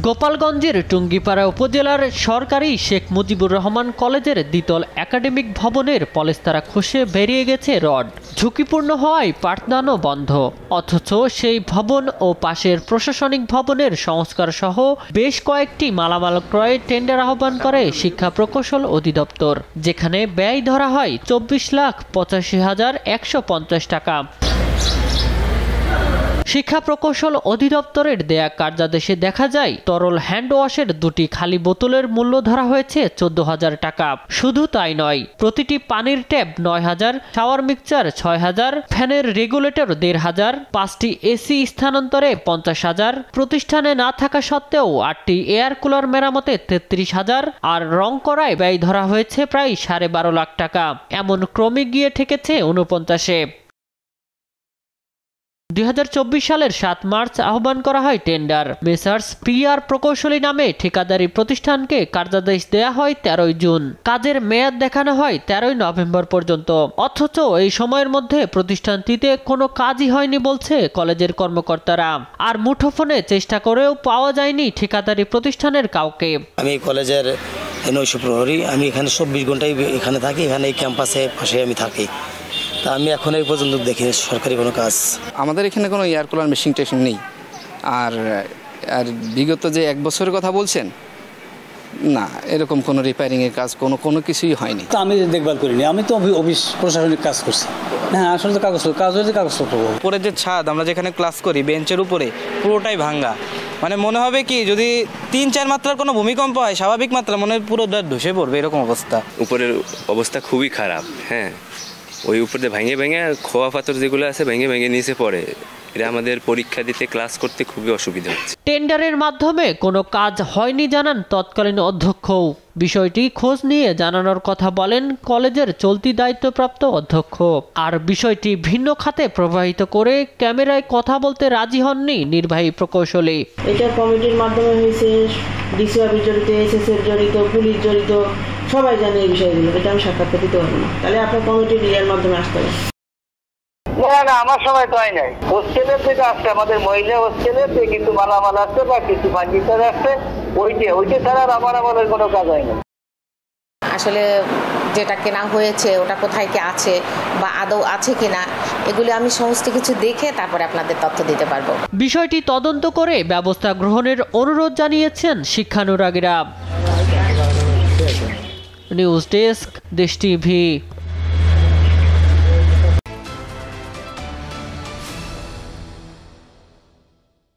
গোপালগঞ্জের টুঙ্গিপাড়া উপজেলার সরকারি শেখ মুজিবুর রহমান কলেজের দ্বিতল একাডেমিক ভবনের পলেস্তারা খসে বেরিয়ে গেছে রড। ঝুঁকিপূর্ণ হওয়ায় পাঠদানও বন্ধ। অথচ সেই ভবন ও পাশের প্রশাসনিক ভবনের সংস্কার সহ বেশ কয়েকটি মালামাল ক্রয়ে টেন্ডার আহ্বান করে শিক্ষা প্রকৌশল অধিদপ্তর, যেখানে ব্যয় ধরা হয় 24,85,150 টাকা। শিক্ষা প্রকৌশল অধিদপ্তরের দেয়া কার্যাদেশে দেখা যায় তরল হ্যান্ড ওয়াশের দুটি খালি বোতলের মূল্য ধরা হয়েছে 14,000 টাকা। শুধু তাই নয়, প্রতিটি পানির ট্যাপ 9,000, শাওয়ার মিক্সচার 6,000, ফ্যানের রেগুলেটর 1,500, 5টি এসি স্থানান্তরে 50,000, প্রতিষ্ঠানে না থাকা সত্ত্বেও 8টি এয়ার কুলার মেরামতে 33,000 আর রং করায় ব্যয় ধরা হয়েছে প্রায় 12.5 লাখ টাকা। এমন ক্রমে গিয়ে ঠেকেছে 49-এ। 2024 সালের 7 মার্চ আহ্বান করা হয় টেন্ডার। মেসার্স পিআর প্রকৌশলী নামে ঠিকাদারি প্রতিষ্ঠানকে কার্যাদেশ দেয়া হয় 13 জুন। কাজের মেয়াদ দেখানো হয় 13 নভেম্বর পর্যন্ত। অথচ এই সময়ের মধ্যে প্রতিষ্ঠানটিতে কোনো কাজই হয়নি বলছে কলেজের কর্মকর্তারা। আর মুঠোফোনে চেষ্টা করেও পাওয়া যায়নি ঠিকাদারি প্রতিষ্ঠানের কাউকে। আমি কলেজের নৈশ প্রহরী, আমি এখানে 24 ঘন্টাই এখানে থাকি, এখানে এই ক্যাম্পাসে পাশে আমি থাকি। তা আমি এখন এই পর্যন্ত দেখিনি সরকারি কোনো কাজ। আমাদের এখানে কোনো এয়ার কুলার মেশিন টেশিন নেই। আর বিগত যে 1 বছরের কথা বলছেন, না এরকম কোনো রিপেয়ারিংয়ের কাজ কোনো কিছুই হয়নি। তো আমি দেখভাল করিনি, আমি তো অফিস প্রশাসনিক কাজ করছি। হ্যাঁ, আসলে তো কাগজপত্র। উপরে যে ছাদ, আমরা যেখানে ক্লাস করি বেঞ্চের উপরে পুরোটাই ভাঙ্গা। মানে মনে হবে কি যদি 3-4 মাত্রার কোনো ভূমিকম্প হয়, স্বাভাবিক মাত্রা মনে পুরো ধসে পড়বে, এরকম অবস্থা। উপরের অবস্থা খুবই খারাপ। হ্যাঁ, ওই উপরে ভেঙে খোয়া পাথর যেগুলো আছে ভেঙে নিচে পড়ে। এটা আমাদের পরীক্ষা দিতে ক্লাস করতে খুবই অসুবিধা হচ্ছে। টেন্ডারের মাধ্যমে কোনো কাজ হয়নি জানান তৎকালীন অধ্যক্ষও। বিষয়টি খোঁজ নিয়ে জানানোর কথা বলেন কলেজের চলতি দায়িত্বপ্রাপ্ত অধ্যক্ষ। আর বিষয়টি ভিন্ন খাতে প্রবাহিত করে ক্যামেরায় কথা বলতে রাজি হননি নির্বাহী প্রকৌশলী। এটা কমিটির মাধ্যমে হয়েছে, ডিসি অফিস জড়িত, এসএসএফ জড়িত, পুলিশ জড়িত, সবাই জানে এই বিষয়গুলো। এটা আমি সাক্ষাৎকার দিতে পারবো না। তাহলে আপনার কমিটির ইয়ার মাধ্যমে আসতে হবে। না, আমার সময় তো হয় নাই। হোস্টেলের থেকে আসছে, আমাদের মহিলা হোস্টেলের থেকে কিন্তু মালামাল আসছে বা কিছু ফার্নিচার আসছে, ওইটা ছাড়া আমাদের কোনো কাজ হয় না। আসলে যেটা কেনা হয়েছে ওটা কোথায় কি আছে বা আদৌ আছে কিনা, এগুলি আমি সমস্ত কিছু দেখে তারপরে আপনাদের তথ্য দিতে পারবো। বিষয়টি তদন্ত করে ব্যবস্থা গ্রহণের অনুরোধ জানিয়েছেন শিক্ষানুরাগীরা। নিউজ ডেস্ক, দেশ টিভি।